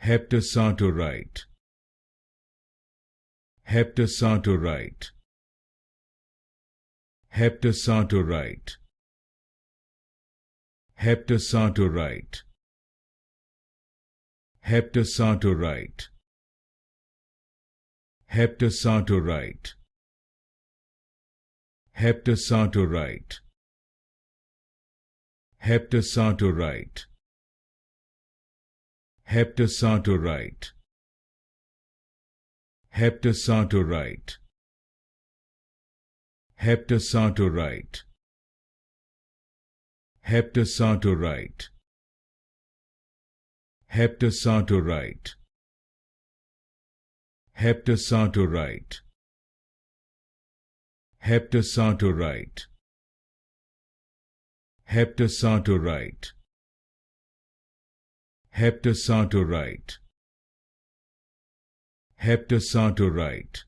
Heptasartorite. Heptasartorite. Heptasartorite. Heptasartorite. Heptasartorite. Heptasartorite. Heptasartorite. Heptasartorite. Heptasartorite. Heptasartorite. Heptasartorite. Heptasartorite. Heptasartorite. Heptasartorite. Heptasartorite. Heptasartorite. Heptasartorite. Heptasartorite.